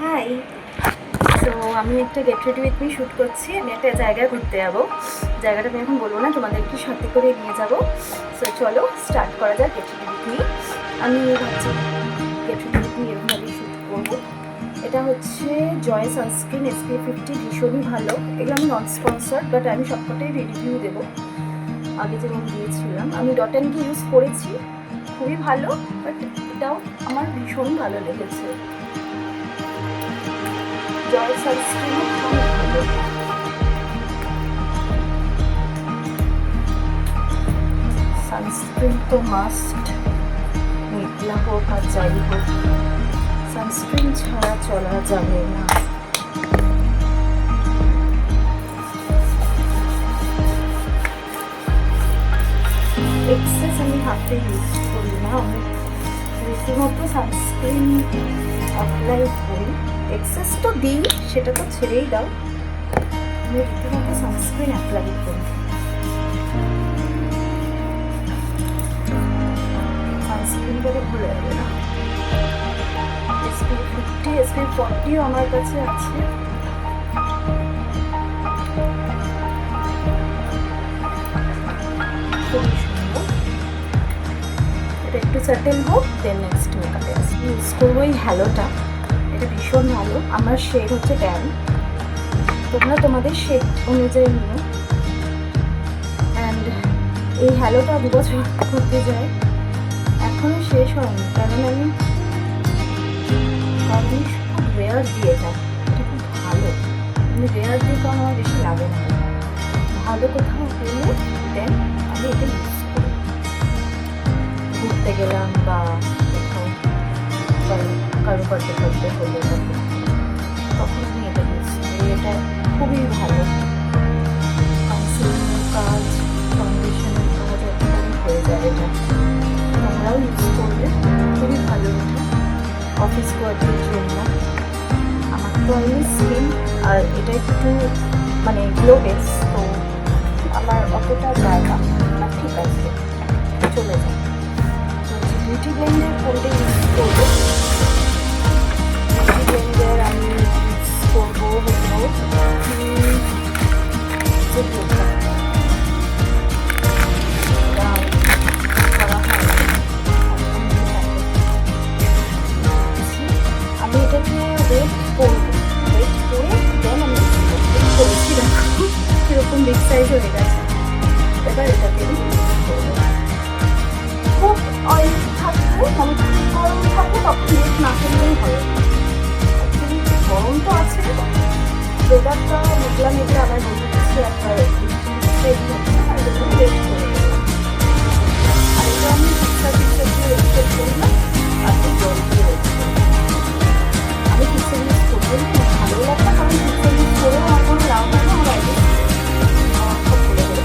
High. তো আমি একটা get ready with me shoot করছি। আমি একটা জায়গায় ঘুরতে যাবো। জায়গাটা আমি এখন বলবো না, তোমাদেরকে সাথে করে নিয়ে যাবো। সো চলো স্টার্ট করা যাক গেট রেডি উইথ মি। আমি ভাবছি গেট রেডি উইথ মি এরকমভাবেই শ্যুট করবো। এটা হচ্ছে জয় সানস্ক্রিন SPF 50, ভীষণই ভালো। এগুলো আমি নন স্পন্সার্ড, বাট আমি সবকটাই রিভিউ দেবো। আগে যেমন দিয়েছিলাম, আমি ডট অ্যান্ড কি ইউজ করেছি, খুবই ভালো, বাট এটাও আমার ভীষণ ভালো লেগেছে। জয় সানস্ক্রিন খুবই ভালো। সানস্ক্রিন তো মাস্ট, মেঘলা হোক আর যাই হোক, সানস্ক্রিন ছাড়া চলা যাবে না। এক্সেস আমি হাতে ইউজ করি না, আমি রীতিমতো সানস্ক্রিন অ্যাপ্লাই করি। এক্সেস তো দিই, সেটা তো ছেড়েই দাও, আমি রীতিমতো সানস্ক্রিন অ্যাপ্লাই করি। সানস্ক্রিন করে ভুলে যাবে না। SPF 50, SPF 40ও আমার কাছে আছে। খুবই সুন্দর। এটা একটু সেটেল হোক, দেন নেক্সট মেকআপে ইউজ করবো এই হ্যালোটা। এটা ভীষণ ভালো। আমার শেড হচ্ছে ট্যান, তোমরা তোমাদের শেড অনুযায়ী নিও। অ্যান্ড এই হ্যালোটা 2 বছর করতে যায়, এখনও শেষ হয়নি, কারণ আমি খুব রেয়ার দিই। এটা খুব ভালো, আমি রেয়ার দিই, কারণ আমার বেশি লাগে না। ভালো কোথাও পেলে দেন আমি এটা ইউজ করি। ঘুরতে গেলাম বা কোথাও কারো বার্থডে ফার্থডে হলে তখন আমি এটা ইউজ করি। এটা খুবই ভালো। কনসিলারের কাজ, ফাউন্ডেশনের কাজ একদম হয়ে যায়। এটা তোমরাও ইউজ করলে খুবই ভালো। এটা অফিস ওয়ার্কের জন্য। আমার তো অয়েলি স্কিন, আর এটা একটু মানে গ্লো বেস, তো আমার অতটা যায় না, ঠিক আছে, চলে যায়। তো বিউটি ব্লেন্ডের কোনটা ইউজ করবো? বিউটি ব্লেন্ডের আমি ইউজ করবো হলো আমি এটাকে ওয়েট করবো, ওয়েট করে দেন আমি করেছি। দেখো কীরকম বিগ সাইজ হয়ে গেছে। এবার এটাকে খুব অয়েল থাকবে, মানে গরম থাকবে, তখন ওয়েট না করলেই হবে। অ্যাকচুয়ালি গরম তো আছে, ওয়েদারটা মেঘলা মেঘলা, আবার বলতে পারছি একবার ওয়েট করছে, আর এটা ওয়েট করে দিলাম। আর এটা আমি ঠিকঠাক দিয়ে ওয়েট করলাম, আর জল দিয়ে ওয়েট করলাম। আমি পিক্সেল ইউজ করবো, ভালো লাগবে, কারণ পিক্সেল ইউজ করেও আমার কোনো লাভ হয় না। আমার আইডি সব বলে বলে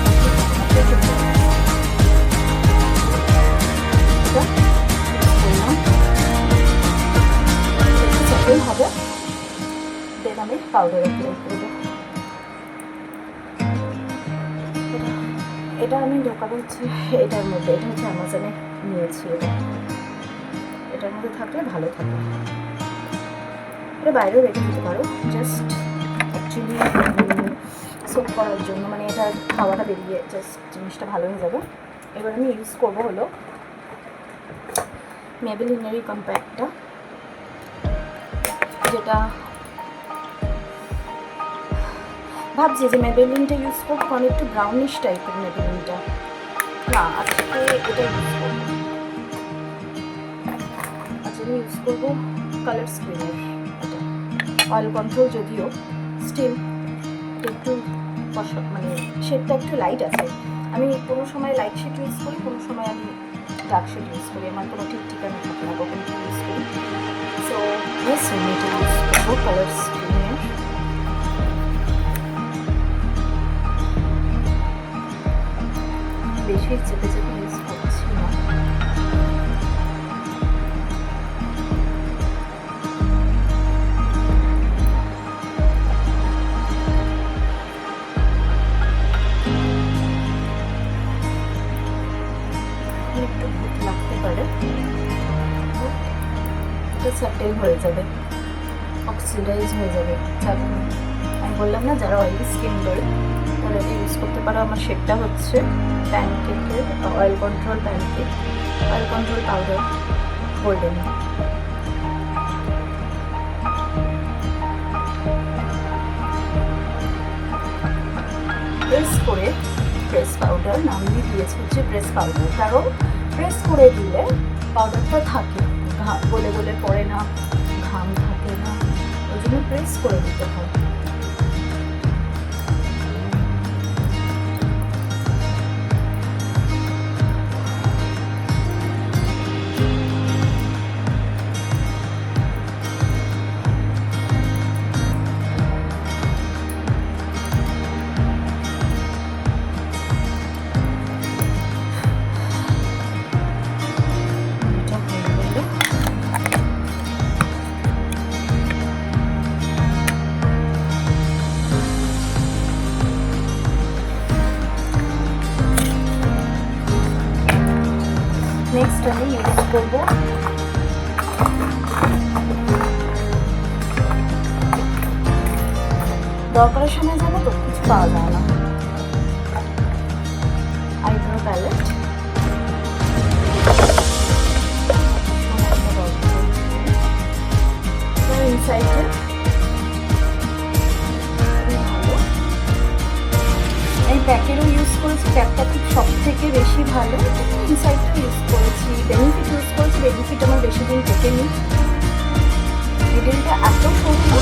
সেটেল হবে, দেন আমি পাউডার অ্যাপ্লাই করবো। এটা আমি ঢোকাবো হচ্ছে এটার মধ্যে। এটা হচ্ছে অ্যামাজনে নিয়েছি। এটার মধ্যে থাকলে ভালো থাকে। এটা বাইরেও রেখে দিতে পারো, জাস্ট অ্যাকচুয়ালি সোপ করার জন্য, মানে এটা খাওয়াটা বেরিয়ে জাস্ট জিনিসটা ভালো হয়ে যাবে। এবার আমি ইউজ করবো হলো মেবেলিনেরই কম্প্যাক্টটা, যেটা ভাবছি যে মেবেলিনটা ইউজ করবো, কারণ একটু ব্রাউনিশ টাইপের মেবেলিনটা না, আজকে এটা ইউজ করবো। আজকে আমি ইউজ করবো কালার স্ক্রিনের এটা, অয়েল কন্ট্রোল, যদিও স্টিল একটু মানে শেডটা একটু লাইট আছে। আমি কোনো সময় লাইট শেড ইউজ করি, কোনো সময় আমি ডার্ক শেড ইউজ করি, আমার কোনো ঠিক ঠিকানা থাকে না কখন কি ইউজ করি। সো বেশ আমি এটা ইউজ করবো কালার স্ক্রিনের। বেশি চেপে চেপে ইউজ করছি না। একটু ভূত লাগতে পারে, এটা সেটেল হয়ে যাবে। অক্সিডাইজ হয়ে যাবে। আমি বললাম না, যারা অয়েলি স্কিন করে তারা এটা ইউজ করতে পারো। আমার শেডটা হচ্ছে প্যানকেকের oil control pancake, oil control powder golden. Press করে, প্রেস পাউডার নাম দিয়েছে হচ্ছে প্রেস পাউডার, কারণ প্রেস করে দিলে পাউডারটা থাকে, গলে গলে পড়ে না, ঘাম থাকে না, ওই জন্য প্রেস করে দিতে হয়। নেক্সট আমি ইউজ করবো দরকারের সময় জানো তো কিছু পাওয়া যায় না, আইব্রো প্যালেট। ইনসাইডে এই প্যাকেরও ইউজ করেছি, প্যাকটা খুব সব থেকে বেশি ভালো। ইনসাইডটা ইউজ করেছি, বেনিফিট ইউজ করেছি। বেনিফিট আমার বেশি দিন টেকেনি, মিডিলটা এত সরু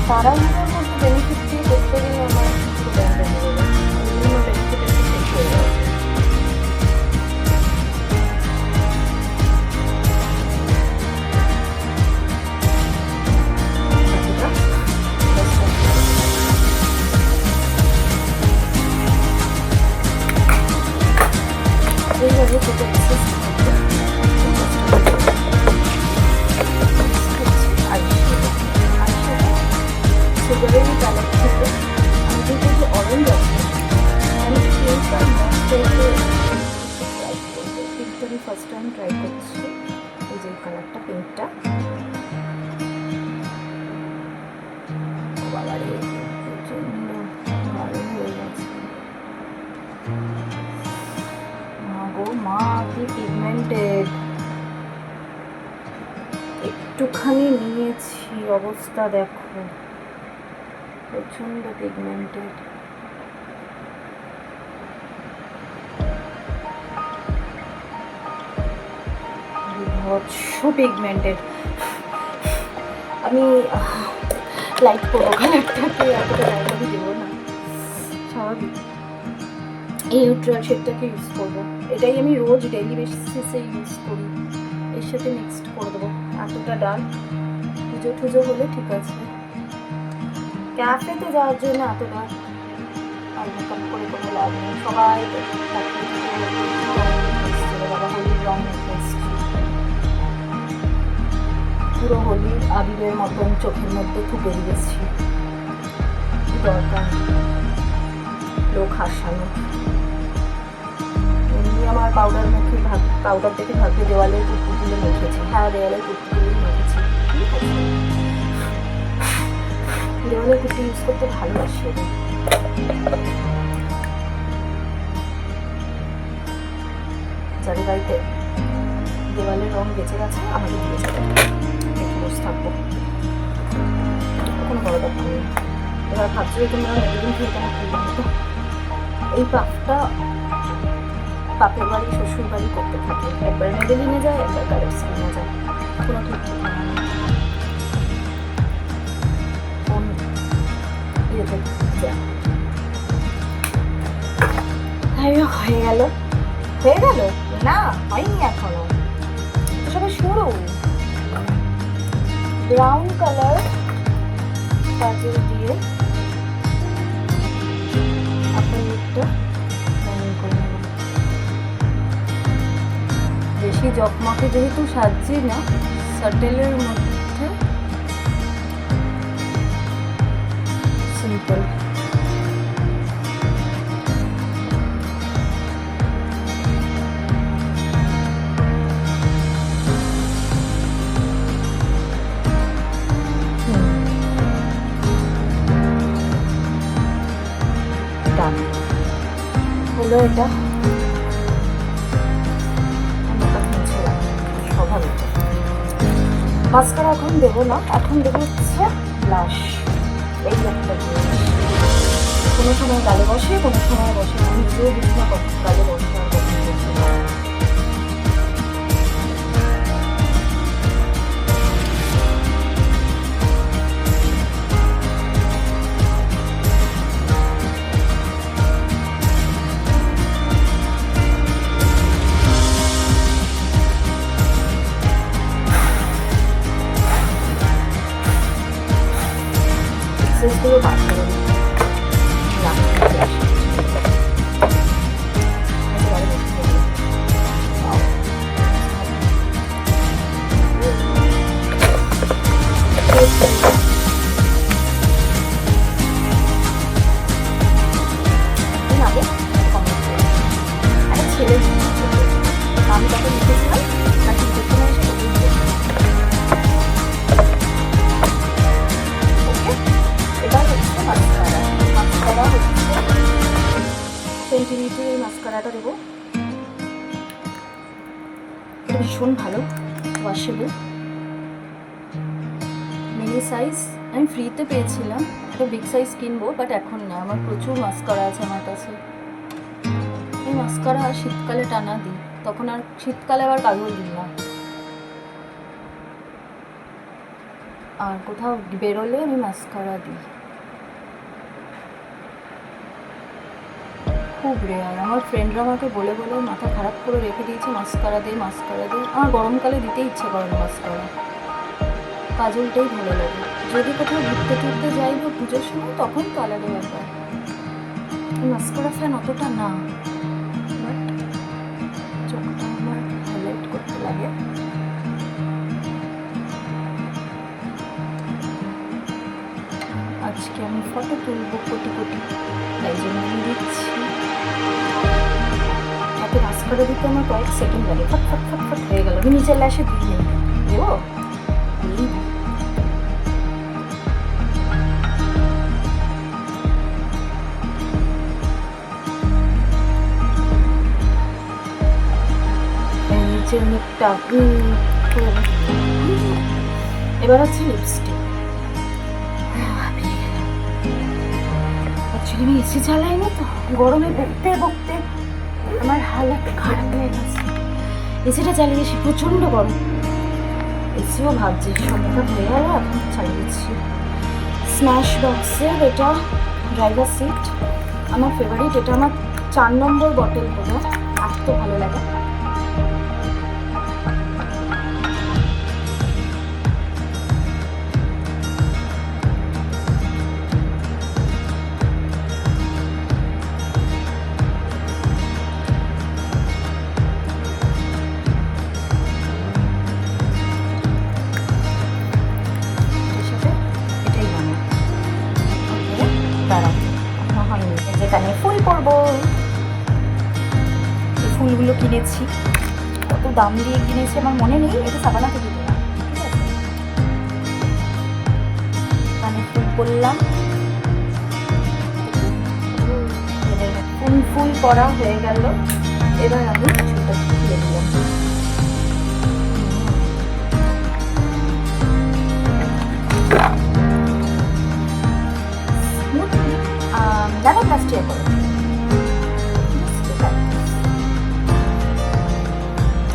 তারাগুলোর মধ্যে বেনিফিট দিয়ে করতে গেলে আমার কিছু ব্যান্ড হয়ে গেলো, বিভিন্ন বেনিফিট একটু শেষ হয়ে যাবে। এইভাবে দুটো পিসেস সুগারেরই কালার থেকে আমি কিন্তু যে অরেঞ্জ আছে আমি পিঙ্কটা পিঙ্কটা আমি ফার্স্ট টাইম ট্রাই করছি। এই যে কালারটা পিঙ্কটা বাবারে প্রচণ্ড ভালো হয়ে গেছে। মা কি পিগমেন্টেড, একটুখানি নিয়েছি অবস্থা দেখো, প্রচন্ড পিগমেন্টেড। বিভৎস পিগমেন্টেড। আমি লাইট করবো কালারটাকে, এতটা লাইট আমি দেবো না, স্বাভাবিক। এই নিউট্রাল শেডটাকে ইউজ করবো, এটাই আমি রোজ ডেইলি বেসিসে ইউজ করি। এর সাথে মিক্সড করে দেবো, এতটা ডার্ক পুজো টুজো হলে ঠিক আছে। ক্যাফেতে যাওয়ার জন্য এত ডার্ক আর মেকআপ করে কোনো লাভ নেই। সবাই বাবা হোলির রং এসেছি, পুরো হোলির আবিরের মতন চোখের মধ্যে থুপে দিয়েছি, দরকার লোক হাসানো। এমনি আমার পাউডার মেখে পাউডার থেকে ভাবতে দেওয়ালের কুকুরগুলো মেখেছি। হ্যাঁ, দেওয়ালের কুকুরগুলো মেখেছি, ঠিক আছে। দেওয়ালের কুকুর ইউজ করতে ভালোবাসি। যাদের বাড়িতে দেওয়ালের রং বেঁচে গেছে আমাকে দিয়ে যাবে, একটু বসে থাকবো, কোনো বড় ব্যাপার নেই। এবার ভাবছি তোমরা মেডিদিন থেকে কেন খুললাম তো। এই পাফটা বাপের বাড়ি শ্বশুর বাড়ি করতে থাকে, একবার মেডেলিনে যায়, একবার কালার স্কিনে যায়, কোনো ঠিক ঠিকানা নেই। কোন ইয়েতে যায় হয়ে গেল না, হয়নি এখনো, সবাই শুরু। ব্রাউন কালার কাজল দিয়ে আপনার মুখটা রঙিন করে নেব। বেশি জকমকে যেহেতু সাজছি না, সাটেলের মধ্যে সিম্পল। ছিল এটা, স্বাভাবিক। মাস্কারা এখন দেবো না, এখন দেবো হচ্ছে ব্লাশ। এই একটা জিনিস কোনো সময় গালে বসে, কোনো সময় বসে না, আমি নিজেও বুঝি না কখন গালে বসে আর কখন বসে না। এক্সেসগুলো বাদ করে দিই। ছেলে আমি তাকে লিখেছিলাম নাকি প্রথমে এসে ওকে। এবার হচ্ছে মাস্কারা। মাস্কারা হচ্ছে সেন্টিমিটার মাস্কারাটা দেবো। এটা ভীষণ ভালো, ওয়াশেবল, মিনি সাইজ। আমি ফ্রিতে পেয়েছিলাম, একটা বিগ সাইজ কিনবো, বাট এখন না, আমার প্রচুর মাস্কারা আছে আমার কাছে। এই মাস্কারা শীতকালে টানা দিই, তখন আর শীতকালে আবার কাজল দিই না। আর কোথাও বেরোলে আমি মাস্কারা দিই, খুব রেয়ার। আমার ফ্রেন্ডরা আমাকে বলে বলে মাথা খারাপ করে রেখে দিয়েছে, মাস্কারা দে মাস্কারা দে। আমার গরমকালে দিতে ইচ্ছে করে না মাস্কারা, কাজলটাই ভালো লাগে। যদি কোথাও ঘুরতে টুরতে যাই বা পুজোর সময় তখন তো আলাদা ব্যাপার। মাস্কারা ফ্যান অতটা না, বাট চোখটা আমার হাইলাইট করতে লাগে। আজকে আমি ফটো তুলবো কোটি কোটি, তাই জন্য আমি দিচ্ছি। এত মাস্কারা দিতে আমার কয়েক সেকেন্ড লাগে, ফট ফট ফট ফট হয়ে গেল। আমি নিচের ল্যাশে দিই নেই, দেবো নিচের মুখটা। এবার হচ্ছে লিপস্টিক। অ্যাকচুয়ালি আমি এসি চালাইনি তো, গরমে বকতে বকতে আমার হালত খারাপ হয়ে গেছে। এসিটা চালিয়েছি, প্রচণ্ড গরম। এসিও ভাবছি সন্ধ্যাটা হয়ে গেল, এখন চালিয়েছি। স্ম্যাশ বক্সের এটা ড্রাইভার সিট, আমার ফেভারিট। এটা আমার 4 নম্বর বটল হলো, এত ভালো লাগে। যেখানে ফুল করবো, এই ফুলগুলো কিনেছি, কত দাম দিয়ে কিনেছি আমার মনে নেই, এটা সাবানা থেকে কিনা, ঠিক আছে। এখানে ফুল করলাম, ফুল করা হয়ে গেল। এবার আমি কিছুটা খুলে দিলাম। দাদা প্লাস্টিক করো,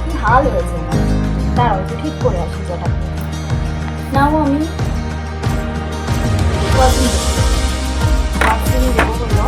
কি হাল হয়েছে। দাঁড়াও একটু ঠিক করে আসি যেটা। নাও আমি দেবো হলো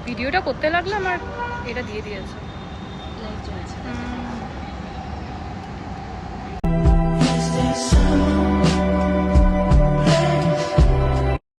ভিডিওটা করতে লাগলাম আর এটা দিয়ে দিয়েছে।